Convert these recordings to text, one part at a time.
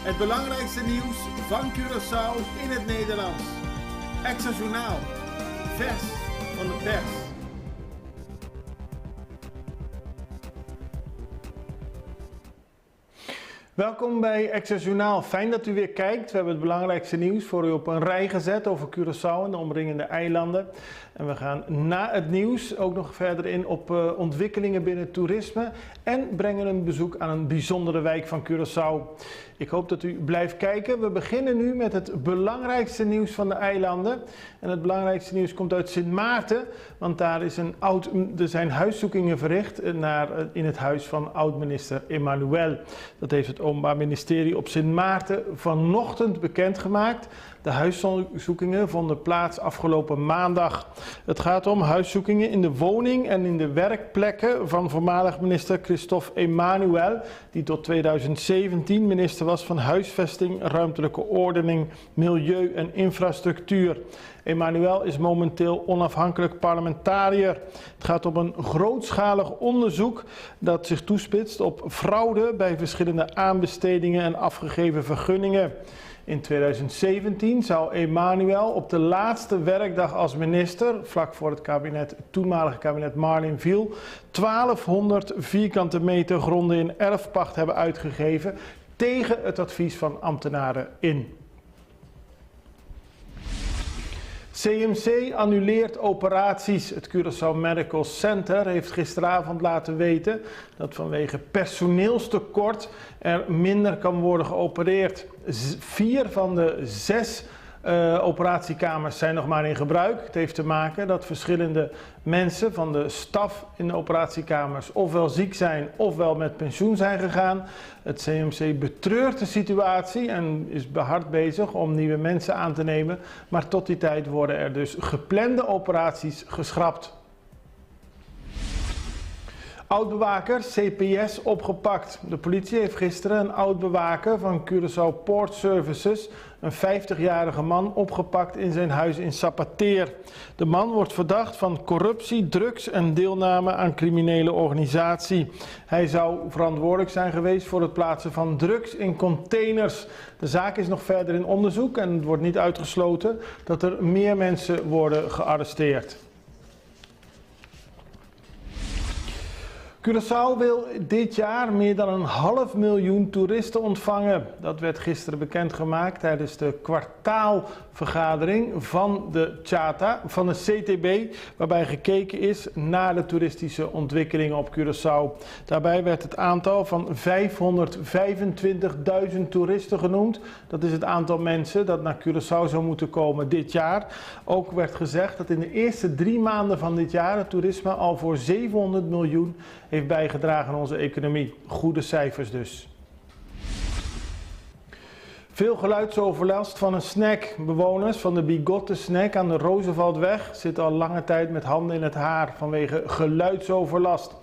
Het belangrijkste nieuws van Curaçao in het Nederlands. Extra Journaal. Vers van de pers. Welkom bij Extra Journaal. Fijn dat u weer kijkt. We hebben het belangrijkste nieuws voor u op een rij gezet over Curaçao en de omringende eilanden. En we gaan na het nieuws ook nog verder in op ontwikkelingen binnen toerisme en brengen een bezoek aan een bijzondere wijk van Curaçao. Ik hoop dat u blijft kijken. We beginnen nu met het belangrijkste nieuws van de eilanden. En het belangrijkste nieuws komt uit Sint Maarten, want daar is er zijn huiszoekingen verricht in het huis van oud-minister Emmanuel. Dat heeft het Openbaar Ministerie op Sint Maarten vanochtend bekendgemaakt. De huiszoekingen vonden plaats afgelopen maandag. Het gaat om huiszoekingen in de woning en in de werkplekken van voormalig minister Christophe Emmanuel, die tot 2017 minister was van Huisvesting, Ruimtelijke Ordening, Milieu en Infrastructuur. Emmanuel is momenteel onafhankelijk parlementariër. Het gaat om een grootschalig onderzoek dat zich toespitst op fraude bij verschillende aanbestedingen en afgegeven vergunningen. In 2017 zou Emmanuel op de laatste werkdag als minister, vlak voor het toenmalige kabinet Marlin viel, 1200 vierkante meter gronden in erfpacht hebben uitgegeven tegen het advies van ambtenaren in. CMC annuleert operaties. Het Curaçao Medical Center heeft gisteravond laten weten dat vanwege personeelstekort er minder kan worden geopereerd. 4 van de 6 operatiekamers zijn nog maar in gebruik. Het heeft te maken dat verschillende mensen van de staf in de operatiekamers ofwel ziek zijn ofwel met pensioen zijn gegaan. Het CMC betreurt de situatie en is hard bezig om nieuwe mensen aan te nemen. Maar tot die tijd worden er dus geplande operaties geschrapt. Oud-bewaker CPS opgepakt. De politie heeft gisteren een oud-bewaker van Curaçao Port Services, een 50-jarige man, opgepakt in zijn huis in Sapateer. De man wordt verdacht van corruptie, drugs en deelname aan criminele organisatie. Hij zou verantwoordelijk zijn geweest voor het plaatsen van drugs in containers. De zaak is nog verder in onderzoek en het wordt niet uitgesloten dat er meer mensen worden gearresteerd. Curaçao wil dit jaar meer dan 500.000 toeristen ontvangen. Dat werd gisteren bekendgemaakt tijdens de kwartaalvergadering van de CTB, waarbij gekeken is naar de toeristische ontwikkelingen op Curaçao. Daarbij werd het aantal van 525.000 toeristen genoemd. Dat is het aantal mensen dat naar Curaçao zou moeten komen dit jaar. Ook werd gezegd dat in de eerste 3 maanden van dit jaar het toerisme al voor 700 miljoen heeft bijgedragen aan onze economie. Goede cijfers dus. Veel geluidsoverlast van een snack. Bewoners van de Bigotte snack aan de Rooseveltweg zitten al lange tijd met handen in het haar vanwege geluidsoverlast.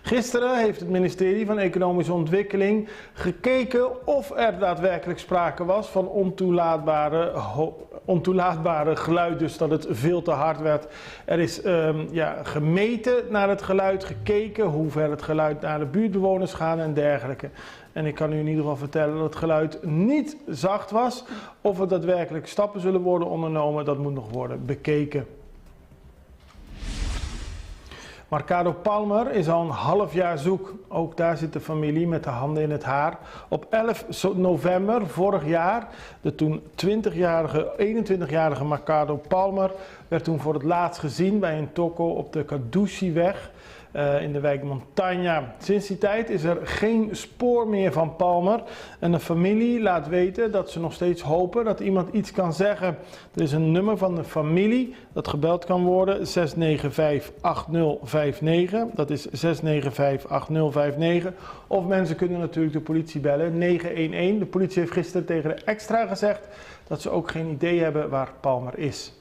Gisteren heeft het ministerie van Economische Ontwikkeling gekeken of er daadwerkelijk sprake was van ontoelaatbare geluid, dus dat het veel te hard werd. Er is gemeten naar het geluid, gekeken hoe ver het geluid naar de buurtbewoners gaat en dergelijke. En ik kan u in ieder geval vertellen dat het geluid niet zacht was. Of er daadwerkelijk stappen zullen worden ondernomen, dat moet nog worden bekeken. Mercado Palmer is al een half jaar zoek. Ook daar zit de familie met de handen in het haar. Op 11 november vorig jaar, de toen 21-jarige Mercado Palmer werd toen voor het laatst gezien bij een toko op de Kadouchiweg in de wijk Montagna. Sinds die tijd is er geen spoor meer van Palmer en de familie laat weten dat ze nog steeds hopen dat iemand iets kan zeggen. Er is een nummer van de familie dat gebeld kan worden, 695-8059. Dat is 695-8059. Of mensen kunnen natuurlijk de politie bellen, 911. De politie heeft gisteren tegen de Extra gezegd dat ze ook geen idee hebben waar Palmer is.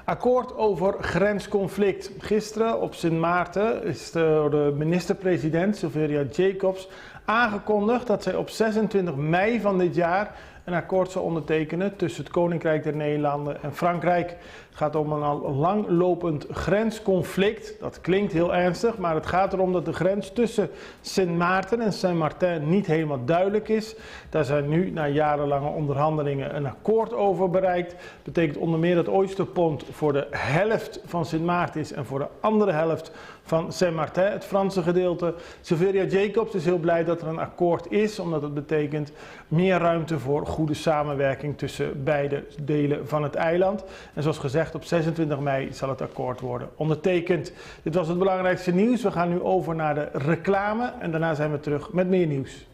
Akkoord over grensconflict. Gisteren op Sint Maarten is door de minister-president Silveria Jacobs aangekondigd dat zij op 26 mei van dit jaar een akkoord zal ondertekenen tussen het Koninkrijk der Nederlanden en Frankrijk. Het gaat om een al langlopend grensconflict. Dat klinkt heel ernstig, maar het gaat erom dat de grens tussen Sint Maarten en Saint-Martin niet helemaal duidelijk is. Daar zijn nu na jarenlange onderhandelingen een akkoord over bereikt. Dat betekent onder meer dat Oysterpont voor de helft van Sint Maarten is en voor de andere helft van Saint-Martin, het Franse gedeelte. Silveria Jacobs is heel blij dat er een akkoord is, omdat het betekent meer ruimte voor goede samenwerking tussen beide delen van het eiland. En zoals gezegd, op 26 mei zal het akkoord worden ondertekend. Dit was het belangrijkste nieuws. We gaan nu over naar de reclame en daarna zijn we terug met meer nieuws.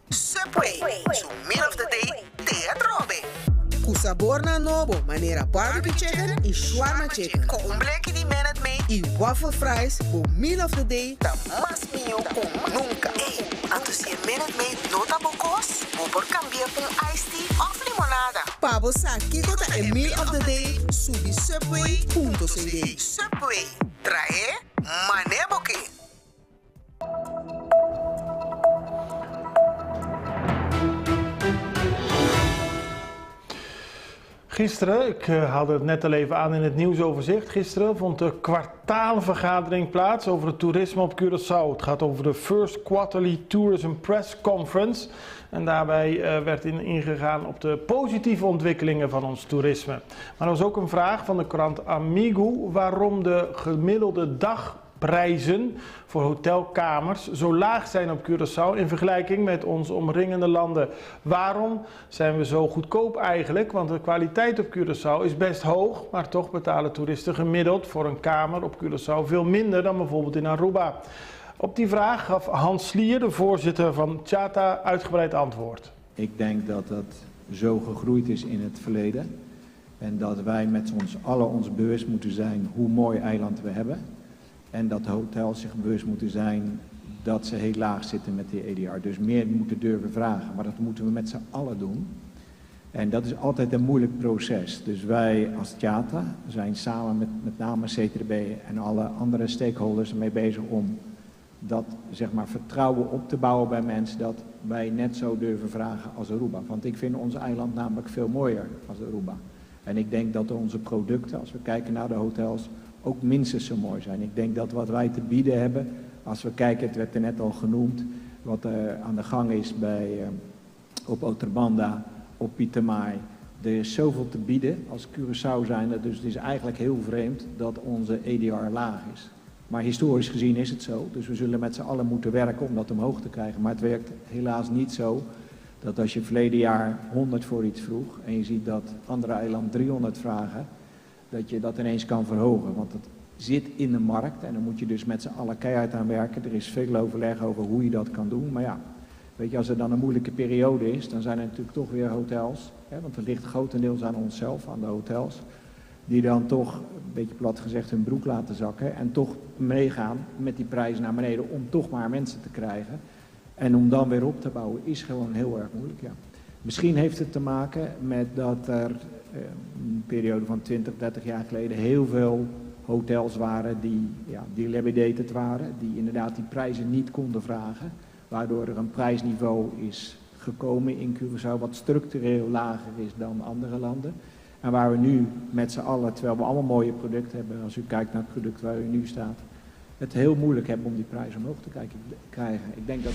Subway, so meal of the day, teatrobe. Kusaborna nobo, manera barbecue chicken en shawarma chicken. Con bleki di minute mee, en waffle fries, voor meal of the day, ta mas mio con nunca. Hey, antus je minute mee nota bocos, bobor cambia con iced tea of limonada. Pabo sa kikota en meal of the day, subi subway.cd. Subway, trae maneboke. Gisteren, ik haalde het net al even aan in het nieuwsoverzicht. Gisteren vond de kwartaalvergadering plaats over het toerisme op Curaçao. Het gaat over de First Quarterly Tourism Press Conference. En daarbij werd ingegaan op de positieve ontwikkelingen van ons toerisme. Maar er was ook een vraag van de krant Amigo waarom de gemiddelde dagprijzen voor hotelkamers zo laag zijn op Curaçao in vergelijking met onze omringende landen. Waarom zijn we zo goedkoop eigenlijk? Want de kwaliteit op Curaçao is best hoog, maar toch betalen toeristen gemiddeld voor een kamer op Curaçao veel minder dan bijvoorbeeld in Aruba. Op die vraag gaf Hans Slier, de voorzitter van Tjata, uitgebreid antwoord. Ik denk dat dat zo gegroeid is in het verleden en dat wij met ons allen ons bewust moeten zijn hoe mooi eiland we hebben. En dat de hotels zich bewust moeten zijn dat ze heel laag zitten met die ADR. Dus meer moeten durven vragen. Maar dat moeten we met z'n allen doen. En dat is altijd een moeilijk proces. Dus wij als Tjata zijn samen met name CTRB en alle andere stakeholders ermee bezig om dat zeg maar vertrouwen op te bouwen bij mensen. Dat wij net zo durven vragen als Aruba. Want ik vind ons eiland namelijk veel mooier als Aruba. En ik denk dat onze producten, als we kijken naar de hotels, ook minstens zo mooi zijn. Ik denk dat wat wij te bieden hebben, als we kijken, het werd er net al genoemd, wat er aan de gang is op Outerbanda, op Pietermaai. Er is zoveel te bieden als Curaçao zijnde, dus het is eigenlijk heel vreemd dat onze ADR laag is. Maar historisch gezien is het zo, dus we zullen met z'n allen moeten werken om dat omhoog te krijgen. Maar het werkt helaas niet zo dat als je verleden jaar 100 voor iets vroeg en je ziet dat andere eilanden 300 vragen, dat je dat ineens kan verhogen, want het zit in de markt en dan moet je dus met z'n allen keihard aan werken. Er is veel overleg over hoe je dat kan doen, maar ja, weet je, als er dan een moeilijke periode is, dan zijn er natuurlijk toch weer hotels, hè, want het ligt grotendeels aan onszelf, aan de hotels, die dan toch, een beetje plat gezegd, hun broek laten zakken en toch meegaan met die prijzen naar beneden om toch maar mensen te krijgen. En om dan weer op te bouwen is gewoon heel erg moeilijk, ja. Misschien heeft het te maken met dat er een periode van 20, 30 jaar geleden heel veel hotels waren die dilapidated waren, die inderdaad die prijzen niet konden vragen, waardoor er een prijsniveau is gekomen in Curaçao wat structureel lager is dan andere landen. En waar we nu met z'n allen, terwijl we allemaal mooie producten hebben, als u kijkt naar het product waar u nu staat, het heel moeilijk hebben om die prijs omhoog te krijgen. Ik denk dat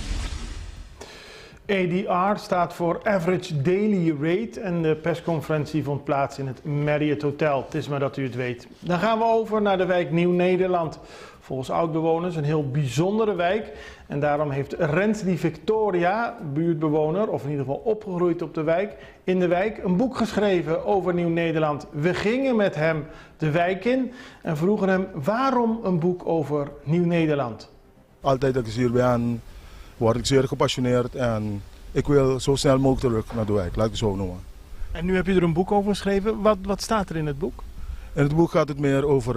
ADR staat voor Average Daily Rate en de persconferentie vond plaats in het Marriott Hotel. Het is maar dat u het weet. Dan gaan we over naar de wijk Nieuw-Nederland. Volgens oud-bewoners een heel bijzondere wijk. En daarom heeft Rensli Victoria, buurtbewoner, of in ieder geval opgegroeid op in de wijk, een boek geschreven over Nieuw-Nederland. We gingen met hem de wijk in en vroegen hem waarom een boek over Nieuw-Nederland. Altijd dat ik hier ben, word ik zeer gepassioneerd en ik wil zo snel mogelijk terug naar de wijk, laat ik het zo noemen. En nu heb je er een boek over geschreven. Wat staat er in het boek? In het boek gaat het meer over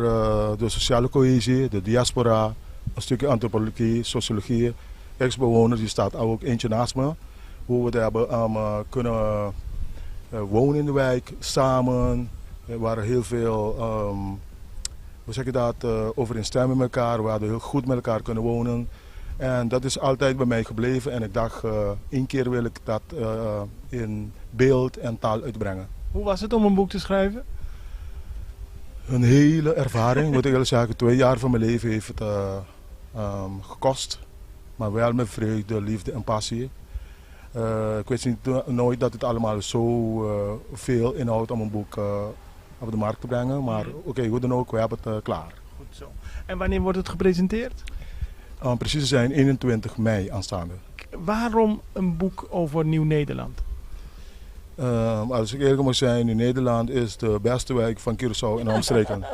de sociale cohesie, de diaspora, een stukje antropologie, sociologie, ex-bewoners, die staat ook eentje naast me. Hoe we het hebben kunnen wonen in de wijk, samen. Er waren heel veel, hoe zeg je dat, overeenstemming met elkaar. We hadden heel goed met elkaar kunnen wonen. En dat is altijd bij mij gebleven en ik dacht, één keer wil ik dat in beeld en taal uitbrengen. Hoe was het om een boek te schrijven? Een hele ervaring, moet ik eerlijk zeggen. 2 jaar van mijn leven heeft het gekost. Maar wel met vreugde, liefde en passie. Ik wist nooit dat het allemaal zo veel inhoudt om een boek op de markt te brengen. Maar oké, hoe dan ook, we hebben het klaar. Goed zo. En wanneer wordt het gepresenteerd? Precies te zijn 21 mei aanstaande. Waarom een boek over Nieuw-Nederland? Als ik eerlijk moet zijn, Nieuw-Nederland is de beste wijk van Curaçao en omstreken.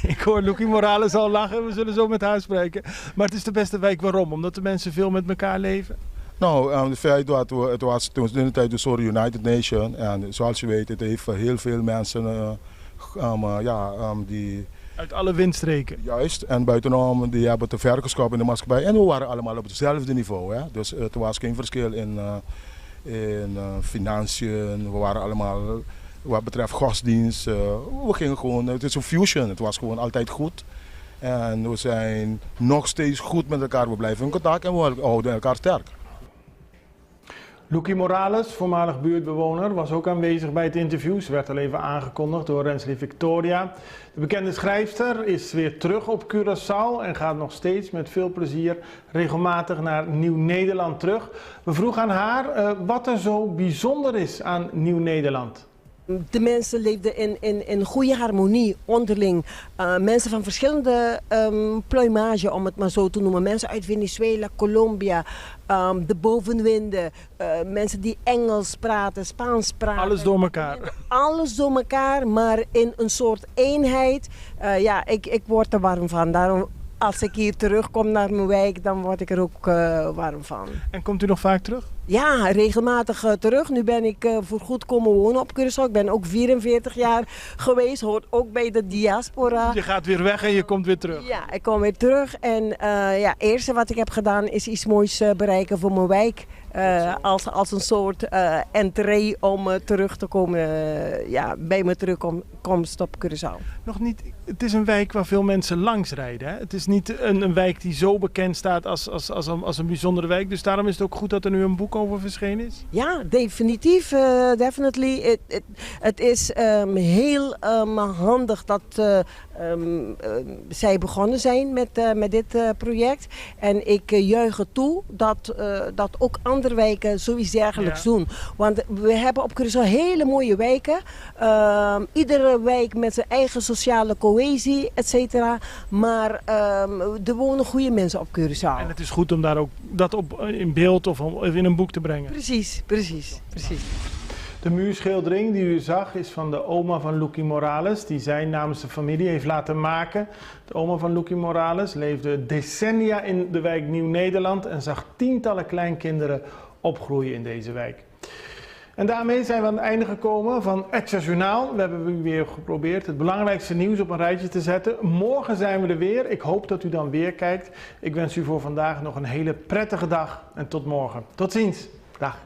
Ik hoor Lucky Morales al lachen, we zullen zo met haar spreken. Maar het is de beste wijk, waarom? Omdat de mensen veel met elkaar leven? Nou, het feit dat het was toen in de tijd de Sorry United Nation. En zoals je weet, het heeft heel veel mensen die... Uit alle windstreken. Juist, en buitenom, die hebben te ver geschopt in de maatschappij. En we waren allemaal op hetzelfde niveau. Hè? Dus er was geen verschil in financiën. We waren allemaal, wat betreft godsdienst, we gingen gewoon, het is een fusion. Het was gewoon altijd goed. En we zijn nog steeds goed met elkaar. We blijven in contact en we houden elkaar sterk. Lucky Morales, voormalig buurtbewoner, was ook aanwezig bij het interview. Ze werd al even aangekondigd door Rensley Victoria. De bekende schrijfster is weer terug op Curaçao en gaat nog steeds met veel plezier regelmatig naar Nieuw-Nederland terug. We vroegen aan haar wat er zo bijzonder is aan Nieuw-Nederland. De mensen leefden in goede harmonie onderling. Mensen van verschillende pluimage, om het maar zo te noemen. Mensen uit Venezuela, Colombia, de bovenwinden. Mensen die Engels praten, Spaans praten. Alles door elkaar. Alles door elkaar, maar in een soort eenheid. Ik word er warm van. Daarom, als ik hier terugkom naar mijn wijk, dan word ik er ook warm van. En komt u nog vaak terug? Ja, regelmatig terug. Nu ben ik voorgoed komen wonen op Curaçao. Ik ben ook 44 jaar geweest, hoort ook bij de diaspora. Je gaat weer weg en je komt weer terug. Ja, ik kom weer terug. En het eerste wat ik heb gedaan is iets moois bereiken voor mijn wijk. Als een soort entree om terug te komen bij mijn terugkomst op Curaçao. Nog niet, het is een wijk waar veel mensen langs rijden. Hè? Het is niet een wijk die zo bekend staat als een bijzondere wijk. Dus daarom is het ook goed dat er nu een boek over verschenen is? Ja, definitief. Definitely. Het is heel handig dat zij begonnen zijn met dit project. En ik juich het toe dat ook andere wijken zoiets dergelijks doen. Want we hebben op Curaçao hele mooie wijken. Iedere wijk met zijn eigen sociale cohesie, et cetera. Maar er wonen goede mensen op Curaçao. En het is goed om daar ook dat in beeld of in een boek te brengen. Precies. De muurschildering die u zag is van de oma van Lucky Morales, die zij namens de familie heeft laten maken. De oma van Lucky Morales leefde decennia in de wijk Nieuw-Nederland en zag tientallen kleinkinderen opgroeien in deze wijk. En daarmee zijn we aan het einde gekomen van Access Journaal. We hebben weer geprobeerd het belangrijkste nieuws op een rijtje te zetten. Morgen zijn we er weer. Ik hoop dat u dan weer kijkt. Ik wens u voor vandaag nog een hele prettige dag en tot morgen. Tot ziens. Dag.